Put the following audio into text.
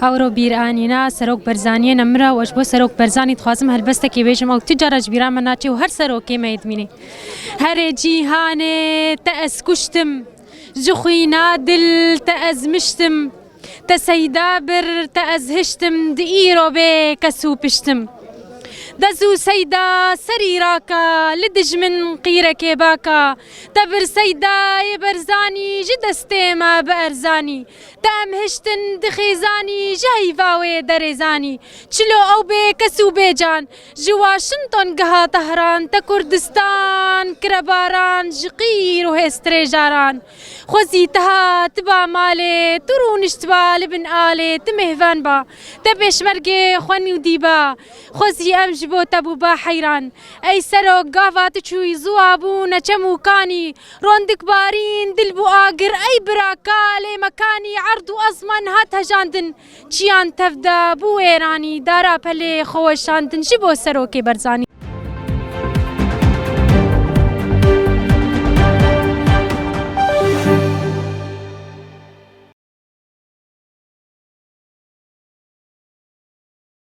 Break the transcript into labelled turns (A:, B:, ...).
A: ئەوڕۆ بیرانینا سەرۆک بەرزانیە نەمرە وەش بۆ سەرۆک بەرزانی دخوازم هەلبەستێکی بێژم ئەو تجارەش بیرانمە ناچێ و هەر سەرۆکێ مەیدمینێ هەرێ جیهانێ تە ئەس کوشتم جخوی نادل تە ئەز مشتم تە سەیدا بر تە ئەز هشتم دی ئیرۆ بێ کە سوو پشتم دەزوو سەیدا سەری ڕاکە لە دژمن قیرەکێ باکە دەبر سەیدای بەرزانی ژ دەستێمە بە ئەرزانی دەم هشتن دخێزانی ژ هەیڤاوێ دەرێزانی چلۆ ئەو بێ کەس و بێجان ژ واشنتۆن گەهاتە هەران تە کوردستان کرە باران ژ قیر و هێسترێ ژاران خۆزی تەهات با مالێ تڕونشت با لە بن ئالێ تمێڤان با تە پێشمەرگێ خوەنی و دیبا خۆزی ئەم ji bo te bû ba heyran ey serok gava tu çûyî ziwa bû neçemûkanî rondik barîn dil bû agir ey biraka lê mekanî erd û esman hat hejandin çiyan tevde bû wêranî dara pelê xwe weşandin ji bo serokê Berzanî.